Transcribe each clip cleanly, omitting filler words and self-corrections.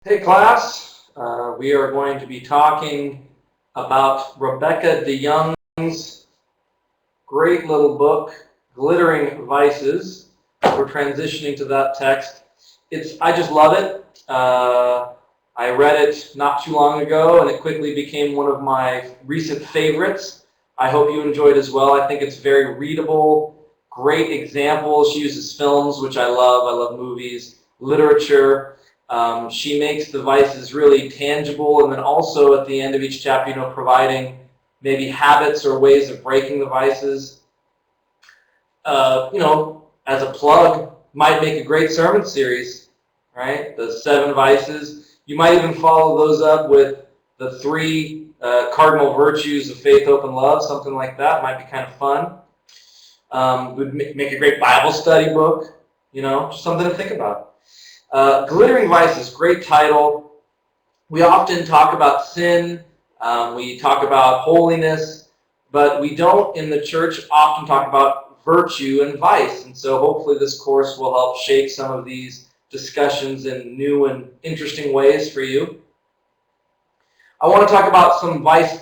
Hey class, we are going to be talking about Rebecca DeYoung's great little book, Glittering Vices. We're transitioning to that text. I just love it. I read it not too long ago and it quickly became one of my recent favorites. I hope you enjoyed as well. I think it's very readable, great examples. She uses films, which I love movies, literature. She makes the vices really tangible, and then also at the end of each chapter, providing maybe habits or ways of breaking the vices. As a plug, might make a great sermon series, right? The 7 vices. You might even follow those up with the 3 cardinal virtues of faith, hope, and love, something like that. Might be kind of fun. Would make a great Bible study book, just something to think about. Glittering Vices, great title. We often talk about sin, we talk about holiness, but we don't in the church often talk about virtue and vice. And so hopefully this course will help shape some of these discussions in new and interesting ways for you. I want to talk about some vice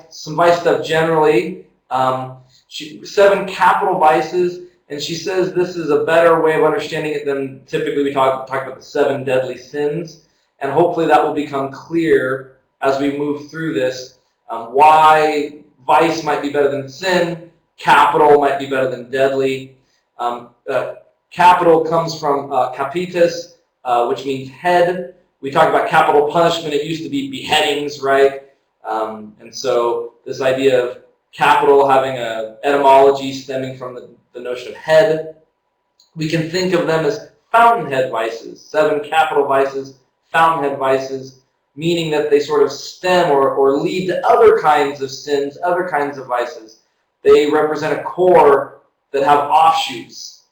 stuff generally. 7 capital vices. And she says this is a better way of understanding it than typically we talk about the 7 deadly sins. And hopefully that will become clear as we move through this, why vice might be better than sin, capital might be better than deadly. Capital comes from capitis, which means head. We talk about capital punishment. It used to be beheadings, right? And so this idea of capital having an etymology stemming from the notion of head. We can think of them as fountainhead vices, 7 capital vices, fountainhead vices, meaning that they sort of stem or lead to other kinds of sins, other kinds of vices. They represent a core that have offshoots,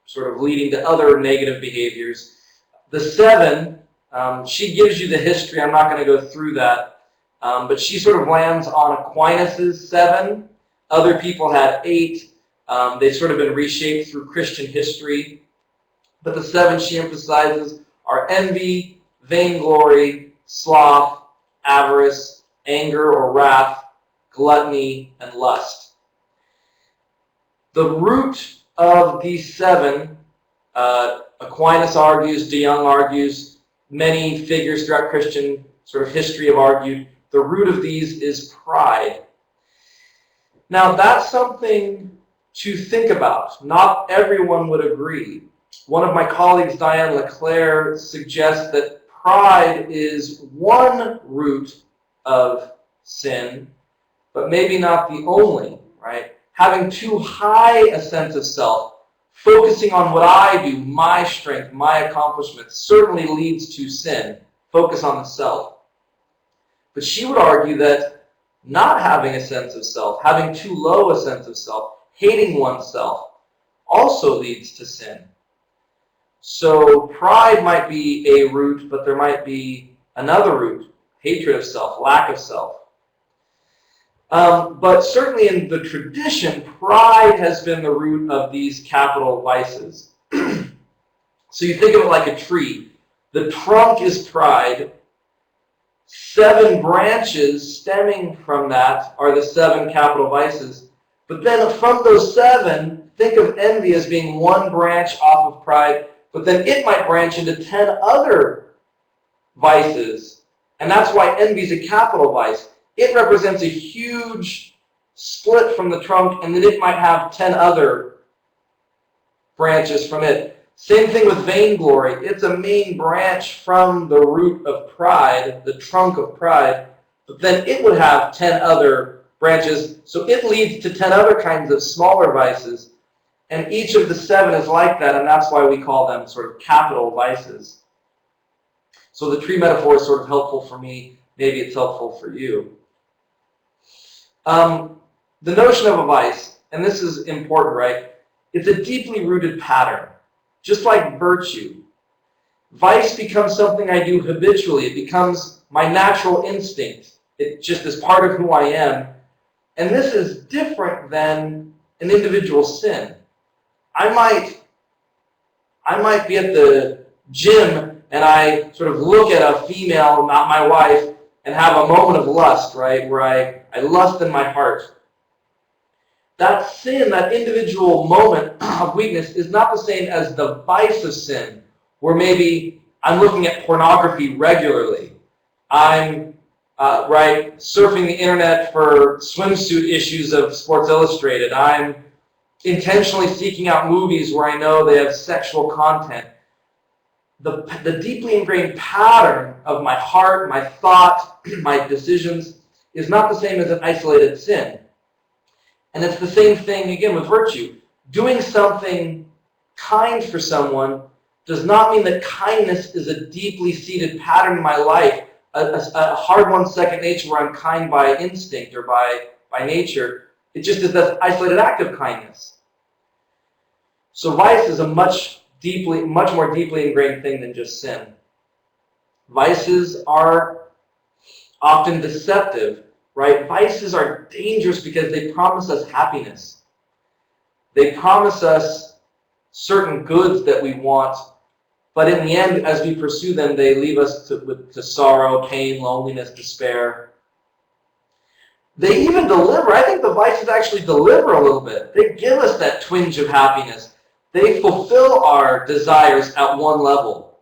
sort of leading to other negative behaviors. The 7, she gives you the history. I'm not going to go through that, but she sort of lands on Aquinas' 7. Other people had 8. They've sort of been reshaped through Christian history. But the 7 she emphasizes are envy, vainglory, sloth, avarice, anger or wrath, gluttony, and lust. The root of these 7, Aquinas argues, DeYoung argues, many figures throughout Christian sort of history have argued, the root of these is pride. Now, that's something to think about. Not everyone would agree. One of my colleagues, Diane LeClaire, suggests that pride is one root of sin, but maybe not the only, right? Having too high a sense of self, focusing on what I do, my strength, my accomplishments, certainly leads to sin. Focus on the self. But she would argue that not having a sense of self, having too low a sense of self, hating oneself, also leads to sin. So pride might be a root, but there might be another root, hatred of self, lack of self. But certainly in the tradition, pride has been the root of these capital vices. So you think of it like a tree. The trunk is pride. 7 branches stemming from that are the 7 capital vices. But then from those 7, think of envy as being one branch off of pride, but then it might branch into 10 other vices. And that's why envy is a capital vice. It represents a huge split from the trunk, and then it might have 10 other branches from it. Same thing with vainglory. It's a main branch from the root of pride, the trunk of pride, but then it would have 10 other branches, so it leads to 10 other kinds of smaller vices, and each of the 7 is like that, and that's why we call them sort of capital vices. So the tree metaphor is sort of helpful for me. Maybe it's helpful for you. The notion of a vice, and this is important, right? It's a deeply rooted pattern. Just like virtue. Vice becomes something I do habitually. It becomes my natural instinct. It just is part of who I am. And this is different than an individual sin. I might be at the gym and I sort of look at a female, not my wife, and have a moment of lust, right, where I lust in my heart. That sin, that individual moment of weakness, is not the same as the vice of sin, where maybe I'm looking at pornography regularly. I'm surfing the internet for swimsuit issues of Sports Illustrated. I'm intentionally seeking out movies where I know they have sexual content. The deeply ingrained pattern of my heart, my thought, my decisions is not the same as an isolated sin. And it's the same thing, again, with virtue. Doing something kind for someone does not mean that kindness is a deeply seated pattern in my life, a hard-won second nature where I'm kind by instinct or by nature. It just is that isolated act of kindness. So vice is a much more deeply ingrained thing than just sin. Vices are often deceptive, right? Vices are dangerous because they promise us happiness. They promise us certain goods that we want, but in the end, as we pursue them, they leave us to sorrow, pain, loneliness, despair. They even deliver. I think the vices actually deliver a little bit. They give us that twinge of happiness. They fulfill our desires at one level.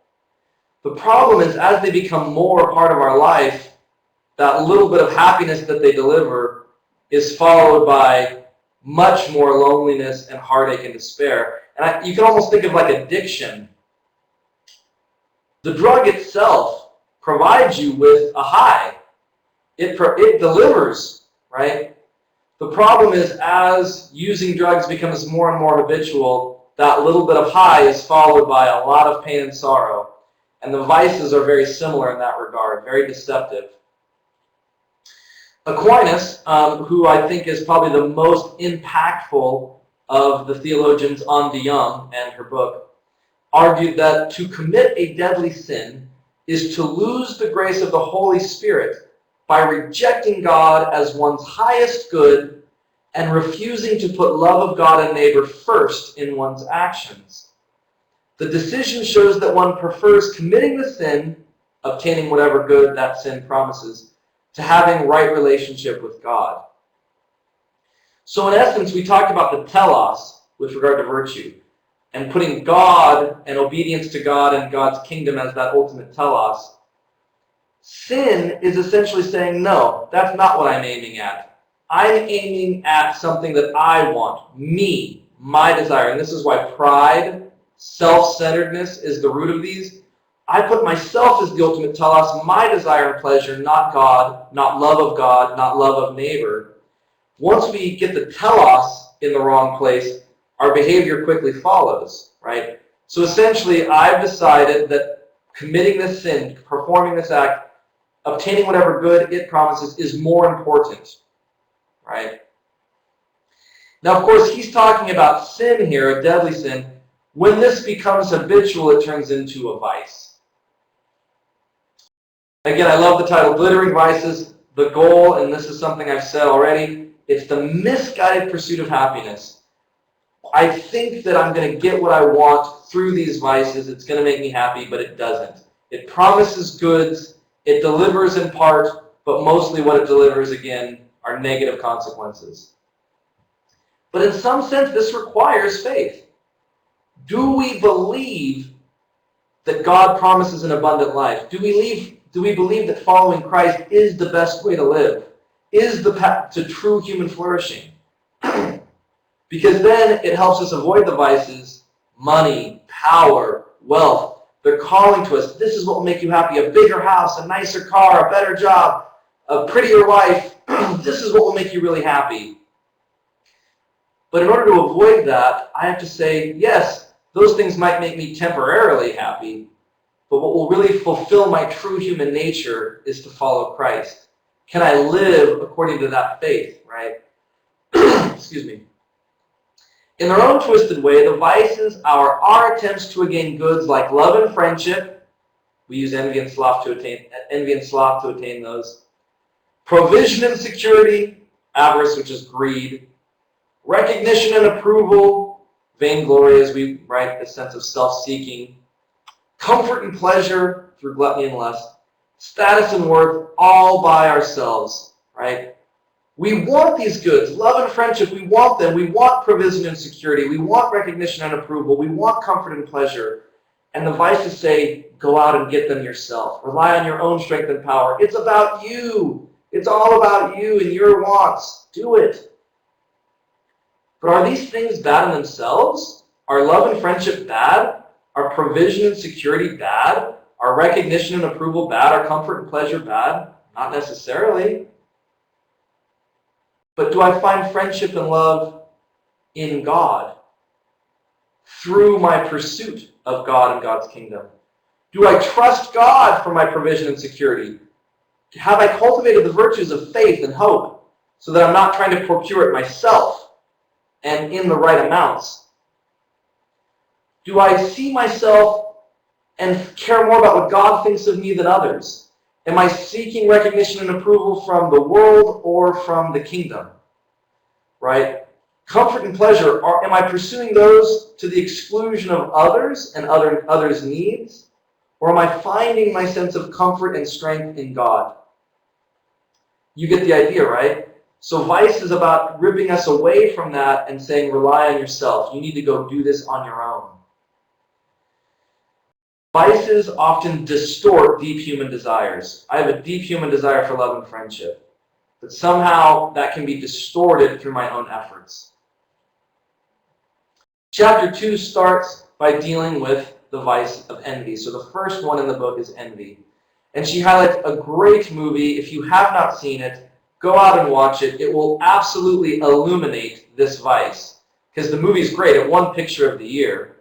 The problem is, as they become more a part of our life, that little bit of happiness that they deliver is followed by much more loneliness and heartache and despair. And you can almost think of like addiction. The drug itself provides you with a high. It delivers, right? The problem is, as using drugs becomes more and more habitual, that little bit of high is followed by a lot of pain and sorrow. And the vices are very similar in that regard, very deceptive. Aquinas, who I think is probably the most impactful of the theologians on DeYoung and her book, argued that to commit a deadly sin is to lose the grace of the Holy Spirit by rejecting God as one's highest good and refusing to put love of God and neighbor first in one's actions. The decision shows that one prefers committing the sin, obtaining whatever good that sin promises, to having right relationship with God. So in essence, we talked about the telos with regard to virtue, and putting God and obedience to God and God's kingdom as that ultimate telos. Sin is essentially saying, no, that's not what I'm aiming at. I'm aiming at something that I want, me, my desire. And this is why pride, self-centeredness is the root of these. I put myself as the ultimate telos, my desire and pleasure, not God, not love of neighbor. Once we get the telos in the wrong place, our behavior quickly follows, right? So essentially, I've decided that committing this sin, performing this act, obtaining whatever good it promises is more important, right? Now, of course, he's talking about sin here, a deadly sin. When this becomes habitual, it turns into a vice. Again, I love the title, Glittering Vices. The goal, and this is something I've said already, it's the misguided pursuit of happiness. I think that I'm going to get what I want through these vices. It's going to make me happy, but it doesn't. It promises goods. It delivers in part, but mostly what it delivers, again, are negative consequences. But in some sense, this requires faith. Do we believe that God promises an abundant life? Do we believe that following Christ is the best way to live? Is the path to true human flourishing? Because then it helps us avoid the vices, money, power, wealth. They're calling to us, this is what will make you happy, a bigger house, a nicer car, a better job, a prettier wife. This is what will make you really happy. But in order to avoid that, I have to say, yes, those things might make me temporarily happy, but what will really fulfill my true human nature is to follow Christ. Can I live according to that faith, right? Excuse me. In their own twisted way, the vices are our attempts to gain goods like love and friendship. We use envy and sloth to attain those. Provision and security, avarice, which is greed. Recognition and approval, vainglory, as we write, the sense of self-seeking. Comfort and pleasure through gluttony and lust. Status and worth all by ourselves, right? We want these goods. Love and friendship, we want them. We want provision and security. We want recognition and approval. We want comfort and pleasure. And the vices say, go out and get them yourself. Rely on your own strength and power. It's about you. It's all about you and your wants. Do it. But are these things bad in themselves? Are love and friendship bad? Are provision and security bad? Are recognition and approval bad? Are comfort and pleasure bad? Not necessarily. But do I find friendship and love in God through my pursuit of God and God's kingdom? Do I trust God for my provision and security? Have I cultivated the virtues of faith and hope so that I'm not trying to procure it myself and in the right amounts? Do I see myself and care more about what God thinks of me than others? Am I seeking recognition and approval from the world or from the kingdom? Right? Comfort and pleasure, am I pursuing those to the exclusion of others and others' needs? Or am I finding my sense of comfort and strength in God? You get the idea, right? So vice is about ripping us away from that and saying, rely on yourself. You need to go do this on your own. Vices often distort deep human desires. I have a deep human desire for love and friendship, but somehow that can be distorted through my own efforts. Chapter 2 starts by dealing with the vice of envy. So the first one in the book is envy. And she highlights a great movie. If you have not seen it, go out and watch it. It will absolutely illuminate this vice, because the movie is great. It won Picture of the Year.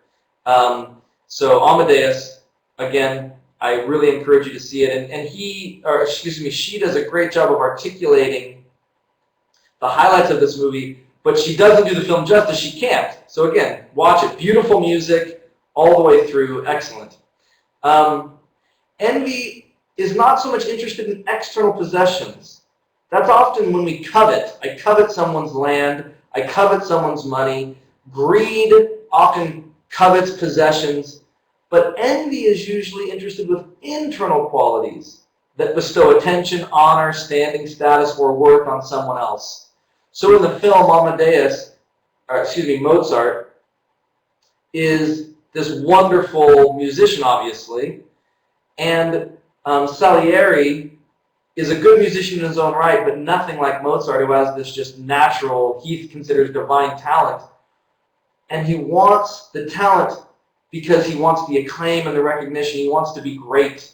So Amadeus, again, I really encourage you to see it. And she does a great job of articulating the highlights of this movie, but she doesn't do the film justice. She can't. So again, watch it. Beautiful music all the way through. Excellent. Envy is not so much interested in external possessions. That's often when we covet. I covet someone's land. I covet someone's money. Greed often covets possessions. But envy is usually interested with internal qualities that bestow attention, honor, standing, status, or worth on someone else. So in the film, Mozart is this wonderful musician, obviously, and Salieri is a good musician in his own right, but nothing like Mozart, who has this just natural, he considers divine talent. And he wants the talent because he wants the acclaim and the recognition. He wants to be great.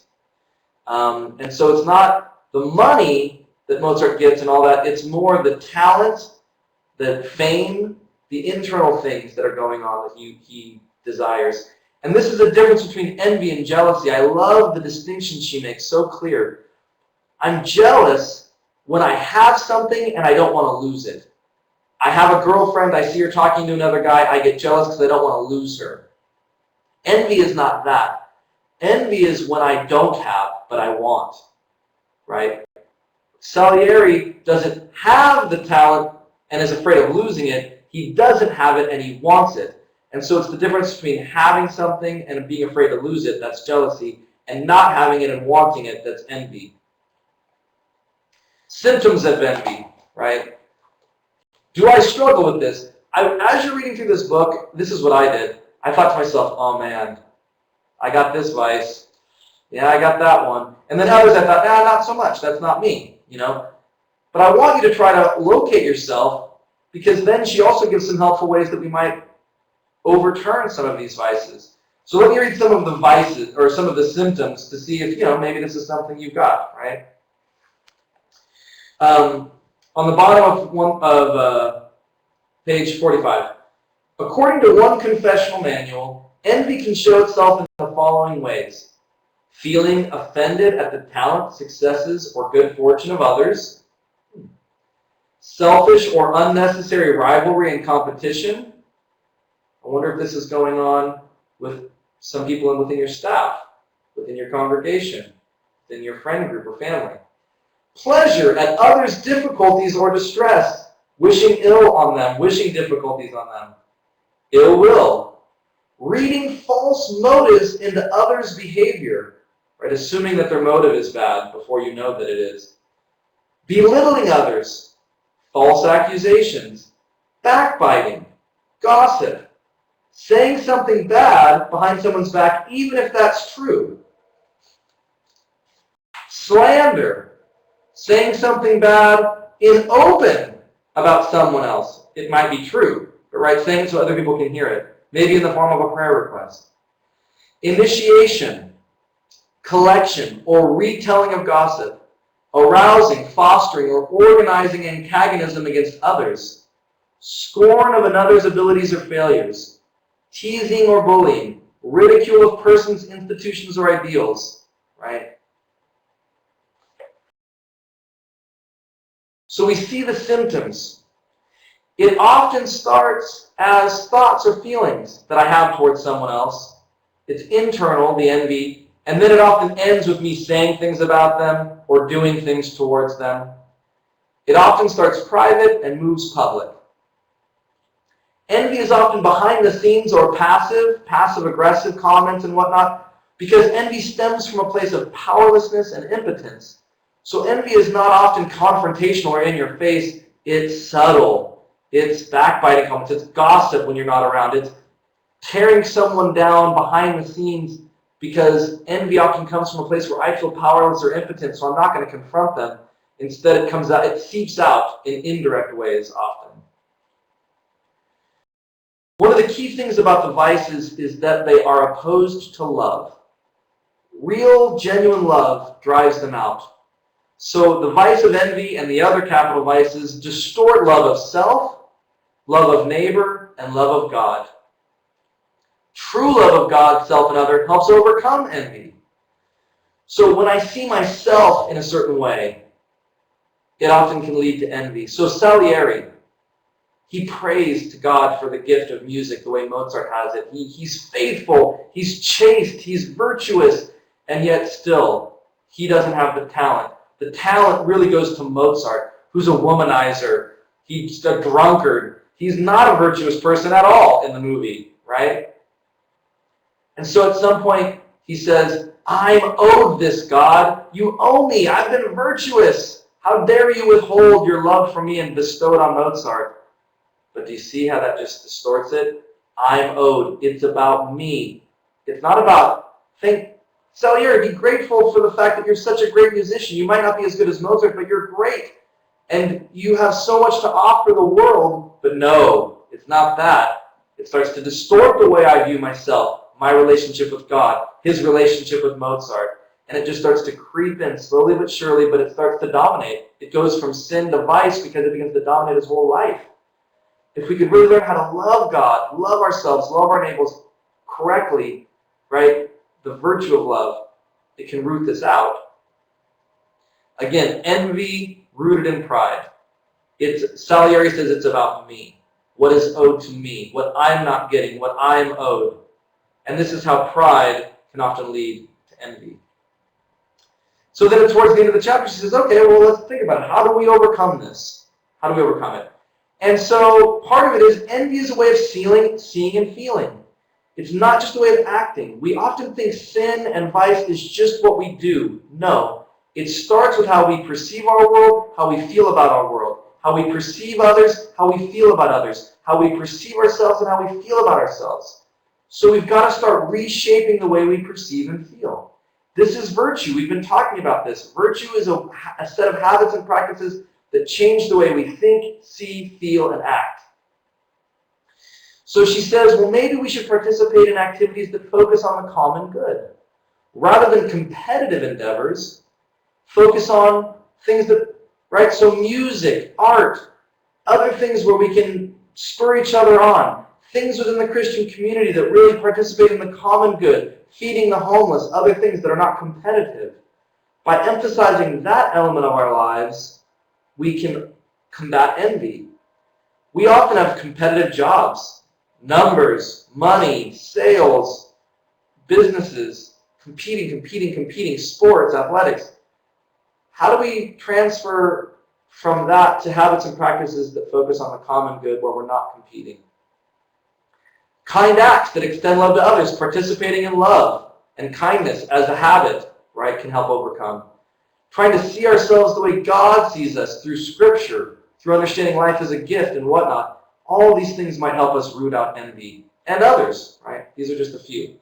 And so it's not the money that Mozart gets and all that. It's more the talent, the fame, the internal things that are going on that he desires. And this is the difference between envy and jealousy. I love the distinction she makes so clear. I'm jealous when I have something and I don't want to lose it. I have a girlfriend, I see her talking to another guy, I get jealous because I don't want to lose her. Envy is not that. Envy is when I don't have, but I want. Right? Salieri doesn't have the talent and is afraid of losing it. He doesn't have it and he wants it. And so it's the difference between having something and being afraid to lose it, that's jealousy, and not having it and wanting it, that's envy. Symptoms of envy, right? Do I struggle with this? As you're reading through this book, this is what I did. I thought to myself, oh man, I got this vice. Yeah, I got that one. And then others I thought, nah, not so much. That's not me, you know. But I want you to try to locate yourself, because then she also gives some helpful ways that we might overturn some of these vices. So let me read some of the vices, or some of the symptoms, to see if, maybe this is something you've got, right? On the bottom of page 45, according to one confessional manual, envy can show itself in the following ways: feeling offended at the talent, successes, or good fortune of others, selfish or unnecessary rivalry and competition. I wonder if this is going on with some people within your staff, within your congregation, within your friend group or family. Pleasure at others' difficulties or distress, wishing ill on them, wishing difficulties on them. Ill will, reading false motives into others' behavior, right? Assuming that their motive is bad before you know that it is. Belittling others, false accusations, backbiting, gossip, saying something bad behind someone's back, even if that's true. Slander, saying something bad in open about someone else. It might be true, but right, saying it so other people can hear it, maybe in the form of a prayer request. Initiation, collection, or retelling of gossip, arousing, fostering, or organizing antagonism against others, scorn of another's abilities or failures, teasing or bullying, ridicule of persons, institutions, or ideals, right? So we see the symptoms. It often starts as thoughts or feelings that I have towards someone else. It's internal, the envy, and then it often ends with me saying things about them or doing things towards them. It often starts private and moves public. Envy is often behind the scenes or passive-aggressive comments and whatnot, because envy stems from a place of powerlessness and impotence. So envy is not often confrontational or in your face. It's subtle. It's backbiting comments. It's gossip when you're not around. It's tearing someone down behind the scenes, because envy often comes from a place where I feel powerless or impotent, so I'm not going to confront them. Instead, it comes out, it seeps out in indirect ways often. One of the key things about the vices is that they are opposed to love. Real, genuine love drives them out. So the vice of envy and the other capital vices distort love of self, love of neighbor, and love of God. True love of God, self, and other helps overcome envy. So when I see myself in a certain way, it often can lead to envy. So Salieri, he prays to God for the gift of music the way Mozart has it. He's faithful, he's chaste, he's virtuous, and yet still, he doesn't have the talent. The talent really goes to Mozart, who's a womanizer. He's a drunkard. He's not a virtuous person at all in the movie, right? And so at some point, he says, I'm owed this, God. You owe me. I've been virtuous. How dare you withhold your love from me and bestow it on Mozart? But do you see how that just distorts it? I'm owed. It's about me. It's not about, Salieri, be grateful for the fact that you're such a great musician. You might not be as good as Mozart, but you're great. And you have so much to offer the world. But no, it's not that. It starts to distort the way I view myself, my relationship with God, his relationship with Mozart. And it just starts to creep in slowly but surely, but it starts to dominate. It goes from sin to vice because it begins to dominate his whole life. If we could really learn how to love God, love ourselves, love our neighbors correctly, right? The virtue of love, it can root this out. Again, envy rooted in pride. Salieri says it's about me. What is owed to me, what I'm not getting, what I'm owed. And this is how pride can often lead to envy. So then towards the end of the chapter, she says, okay, well, let's think about it. How do we overcome this? How do we overcome it? And so part of it is envy is a way of seeing and feeling. It's not just a way of acting. We often think sin and vice is just what we do. No. It starts with how we perceive our world, how we feel about our world, how we perceive others, how we feel about others, how we perceive ourselves, and how we feel about ourselves. So we've got to start reshaping the way we perceive and feel. This is virtue. We've been talking about this. Virtue is a set of habits and practices that change the way we think, see, feel, and act. So she says, well, maybe we should participate in activities that focus on the common good. Rather than competitive endeavors, focus on things that, right? So music, art, other things where we can spur each other on. Things within the Christian community that really participate in the common good, feeding the homeless, other things that are not competitive. By emphasizing that element of our lives, we can combat envy. We often have competitive jobs, numbers, money, sales, businesses, competing, sports, athletics. How do we transfer from that to habits and practices that focus on the common good where we're not competing? Kind acts that extend love to others, participating in love and kindness as a habit, right, can help overcome. Trying to see ourselves the way God sees us through Scripture, through understanding life as a gift and whatnot. All these things might help us root out envy and others, right? These are just a few.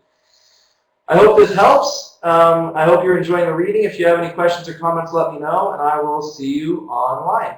I hope this helps. I hope you're enjoying the reading. If you have any questions or comments, let me know, and I will see you online.